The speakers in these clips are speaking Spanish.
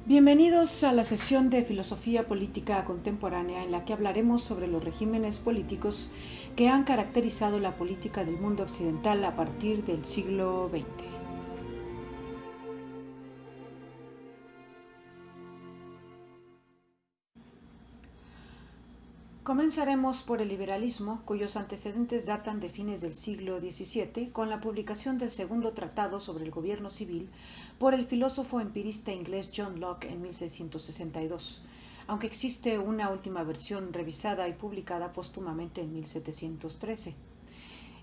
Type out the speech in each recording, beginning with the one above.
Bienvenidos a la sesión de Filosofía Política Contemporánea en la que hablaremos sobre los regímenes políticos que han caracterizado la política del mundo occidental a partir del siglo XX. Comenzaremos por el liberalismo, cuyos antecedentes datan de fines del siglo XVII, con la publicación del segundo tratado sobre el gobierno civil por el filósofo empirista inglés John Locke en 1662, aunque existe una última versión revisada y publicada póstumamente en 1713.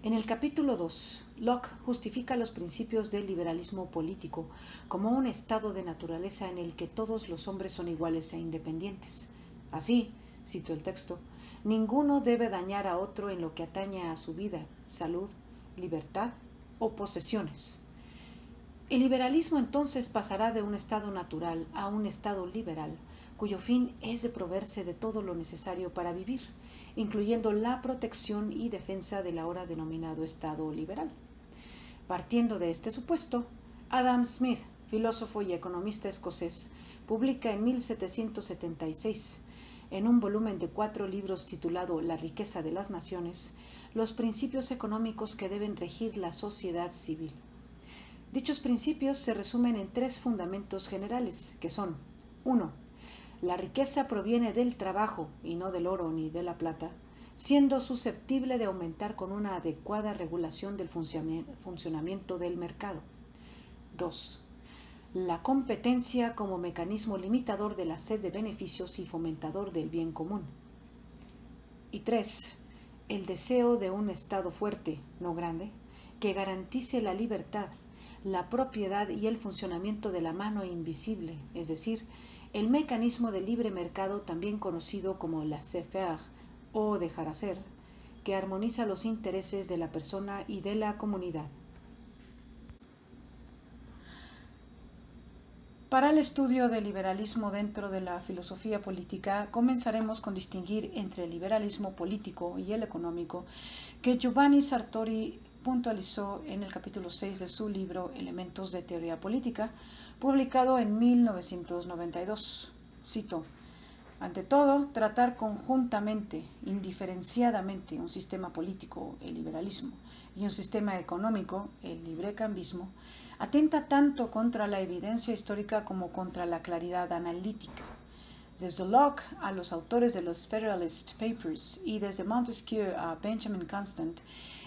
En el capítulo 2, Locke justifica los principios del liberalismo político como un estado de naturaleza en el que todos los hombres son iguales e independientes. Así, cito el texto, ninguno debe dañar a otro en lo que atañe a su vida, salud, libertad o posesiones. El liberalismo entonces pasará de un estado natural a un estado liberal, cuyo fin es de proveerse de todo lo necesario para vivir, incluyendo la protección y defensa del ahora denominado estado liberal. Partiendo de este supuesto, Adam Smith, filósofo y economista escocés, publica en 1776, en un volumen de 4 libros titulado La riqueza de las naciones, los principios económicos que deben regir la sociedad civil. Dichos principios se resumen en 3 fundamentos generales, que son: 1. La riqueza proviene del trabajo y no del oro ni de la plata, siendo susceptible de aumentar con una adecuada regulación del funcionamiento del mercado. 2. La competencia como mecanismo limitador de la sed de beneficios y fomentador del bien común. Y 3. El deseo de un Estado fuerte, no grande, que garantice la libertad, la propiedad y el funcionamiento de la mano invisible, es decir, el mecanismo de libre mercado, también conocido como laissez-faire o dejar hacer, que armoniza los intereses de la persona y de la comunidad. Para el estudio del liberalismo dentro de la filosofía política, comenzaremos con distinguir entre el liberalismo político y el económico, que Giovanni Sartori puntualizó en el capítulo 6 de su libro Elementos de Teoría Política, publicado en 1992. Cito: ante todo, tratar conjuntamente, indiferenciadamente, un sistema político, el liberalismo, y un sistema económico, el librecambismo, atenta tanto contra la evidencia histórica como contra la claridad analítica. Desde Locke a los autores de los Federalist Papers y desde Montesquieu a Benjamin Constant,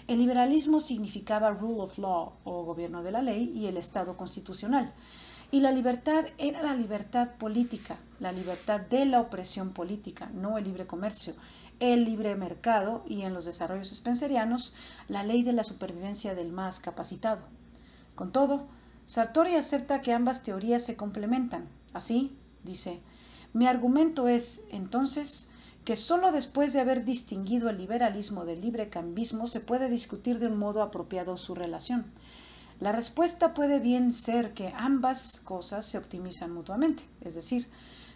el liberalismo significaba rule of law o gobierno de la ley y el Estado constitucional. Y la libertad era la libertad política, la libertad de la opresión política, no el libre comercio, el libre mercado y, en los desarrollos spencerianos, la ley de la supervivencia del más capacitado. Con todo, Sartori acepta que ambas teorías se complementan. Así, dice, mi argumento es, entonces, que sólo después de haber distinguido el liberalismo del librecambismo se puede discutir de un modo apropiado su relación. La respuesta puede bien ser que ambas cosas se optimizan mutuamente, es decir,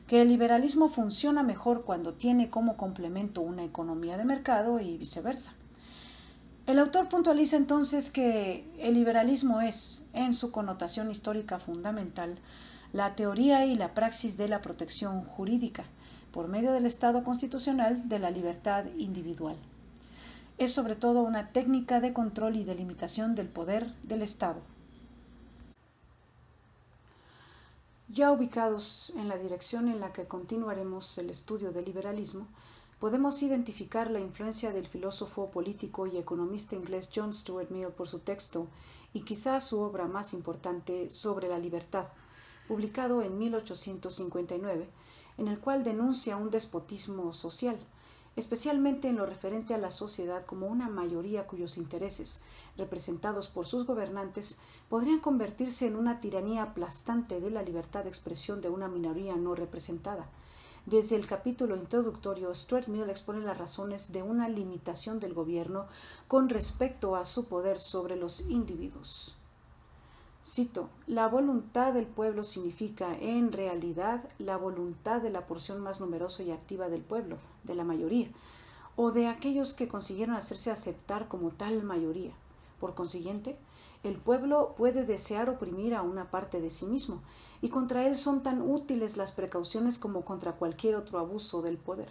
que el liberalismo funciona mejor cuando tiene como complemento una economía de mercado y viceversa. El autor puntualiza entonces que el liberalismo es, en su connotación histórica fundamental, la teoría y la praxis de la protección jurídica, por medio del Estado constitucional, de la libertad individual. Es sobre todo una técnica de control y de limitación del poder del Estado. Ya ubicados en la dirección en la que continuaremos el estudio del liberalismo, podemos identificar la influencia del filósofo político y economista inglés John Stuart Mill por su texto y quizás su obra más importante, Sobre la libertad, publicado en 1859, en el cual denuncia un despotismo social, especialmente en lo referente a la sociedad como una mayoría cuyos intereses, representados por sus gobernantes, podrían convertirse en una tiranía aplastante de la libertad de expresión de una minoría no representada. Desde el capítulo introductorio, Stuart Mill expone las razones de una limitación del gobierno con respecto a su poder sobre los individuos. Cito: la voluntad del pueblo significa, en realidad, la voluntad de la porción más numerosa y activa del pueblo, de la mayoría, o de aquellos que consiguieron hacerse aceptar como tal mayoría. Por consiguiente, El pueblo puede desear oprimir a una parte de sí mismo, y contra él son tan útiles las precauciones como contra cualquier otro abuso del poder.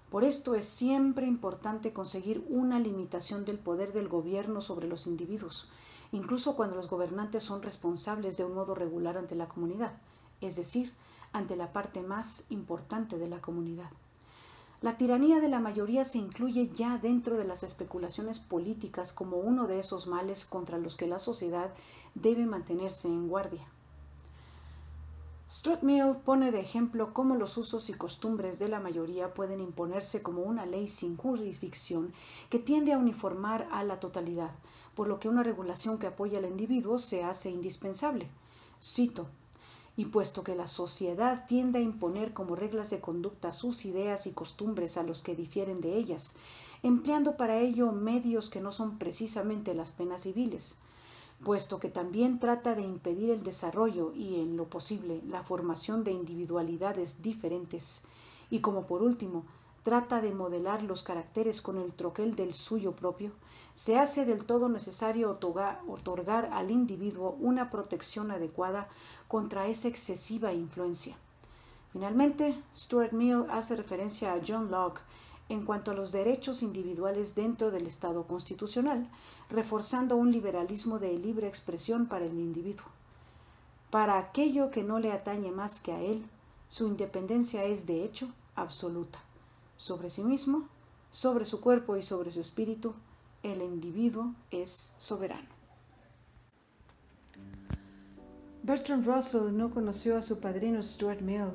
Por esto es siempre importante conseguir una limitación del poder del gobierno sobre los individuos, incluso cuando los gobernantes son responsables de un modo regular ante la comunidad, es decir, ante la parte más importante de la comunidad. La tiranía de la mayoría se incluye ya dentro de las especulaciones políticas como uno de esos males contra los que la sociedad debe mantenerse en guardia. Stuart Mill pone de ejemplo cómo los usos y costumbres de la mayoría pueden imponerse como una ley sin jurisdicción que tiende a uniformar a la totalidad, por lo que una regulación que apoya al individuo se hace indispensable. Cito: y puesto que la sociedad tiende a imponer como reglas de conducta sus ideas y costumbres a los que difieren de ellas, empleando para ello medios que no son precisamente las penas civiles, puesto que también trata de impedir el desarrollo y, en lo posible, la formación de individualidades diferentes, y como por último, trata de modelar los caracteres con el troquel del suyo propio, se hace del todo necesario otorgar al individuo una protección adecuada contra esa excesiva influencia. Finalmente, Stuart Mill hace referencia a John Locke en cuanto a los derechos individuales dentro del Estado constitucional, reforzando un liberalismo de libre expresión para el individuo. Para aquello que no le atañe más que a él, su independencia es de hecho absoluta. Sobre sí mismo, sobre su cuerpo y sobre su espíritu, el individuo es soberano. Bertrand Russell no conoció a su padrino Stuart Mill,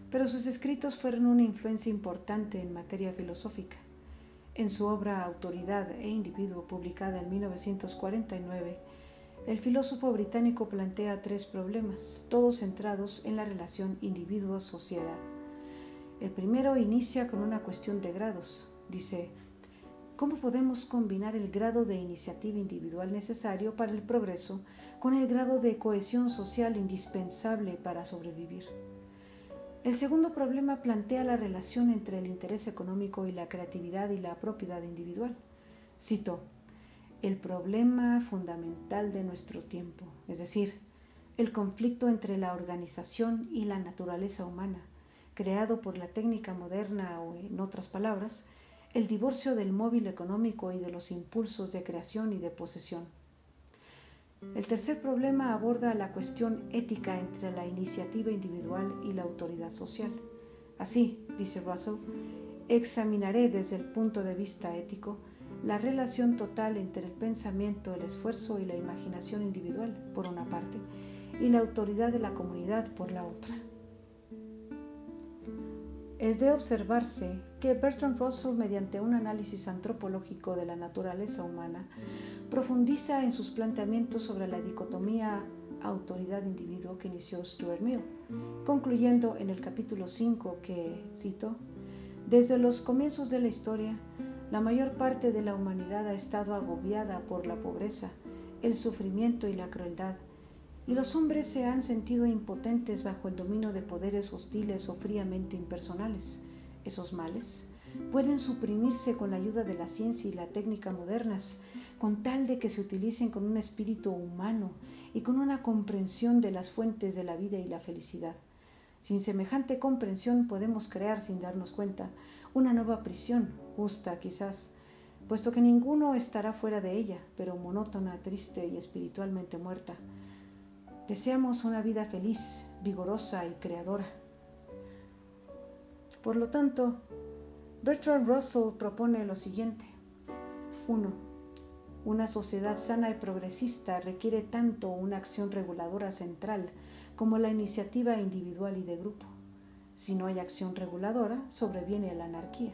pero sus escritos fueron una influencia importante en materia filosófica. En su obra Autoridad e Individuo, publicada en 1949, el filósofo británico plantea 3 problemas, todos centrados en la relación individuo-sociedad. El primero inicia con una cuestión de grados. Dice: ¿cómo podemos combinar el grado de iniciativa individual necesario para el progreso con el grado de cohesión social indispensable para sobrevivir? El segundo problema plantea la relación entre el interés económico y la creatividad y la propiedad individual. Cito: el problema fundamental de nuestro tiempo, es decir, el conflicto entre la organización y la naturaleza humana, creado por la técnica moderna, o en otras palabras, el divorcio del móvil económico y de los impulsos de creación y de posesión. El tercer problema aborda la cuestión ética entre la iniciativa individual y la autoridad social. Así, dice Russell, examinaré desde el punto de vista ético la relación total entre el pensamiento, el esfuerzo y la imaginación individual, por una parte, y la autoridad de la comunidad, por la otra. Es de observarse que Bertrand Russell, mediante un análisis antropológico de la naturaleza humana, profundiza en sus planteamientos sobre la dicotomía autoridad-individuo que inició Stuart Mill, concluyendo en el capítulo 5 que, cito: desde los comienzos de la historia, la mayor parte de la humanidad ha estado agobiada por la pobreza, el sufrimiento y la crueldad, y los hombres se han sentido impotentes bajo el dominio de poderes hostiles o fríamente impersonales. Esos males pueden suprimirse con la ayuda de la ciencia y la técnica modernas, con tal de que se utilicen con un espíritu humano y con una comprensión de las fuentes de la vida y la felicidad. Sin semejante comprensión podemos crear, sin darnos cuenta, una nueva prisión, justa quizás, puesto que ninguno estará fuera de ella, pero monótona, triste y espiritualmente muerta. Deseamos una vida feliz, vigorosa y creadora. Por lo tanto, Bertrand Russell propone lo siguiente. 1. Una sociedad sana y progresista requiere tanto una acción reguladora central como la iniciativa individual y de grupo. Si no hay acción reguladora, sobreviene la anarquía,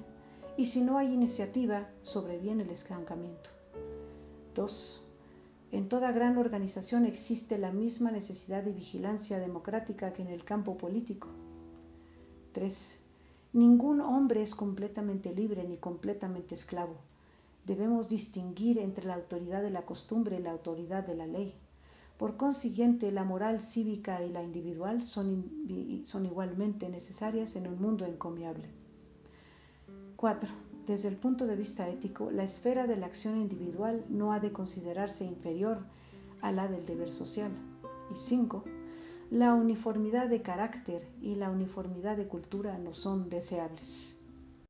y si no hay iniciativa, sobreviene el estancamiento. 2. En toda gran organización existe la misma necesidad de vigilancia democrática que en el campo político. 3. Ningún hombre es completamente libre ni completamente esclavo. Debemos distinguir entre la autoridad de la costumbre y la autoridad de la ley. Por consiguiente, la moral cívica y la individual son igualmente necesarias en un mundo encomiable. 4. Desde el punto de vista ético, la esfera de la acción individual no ha de considerarse inferior a la del deber social. Y 5. La uniformidad de carácter y la uniformidad de cultura no son deseables.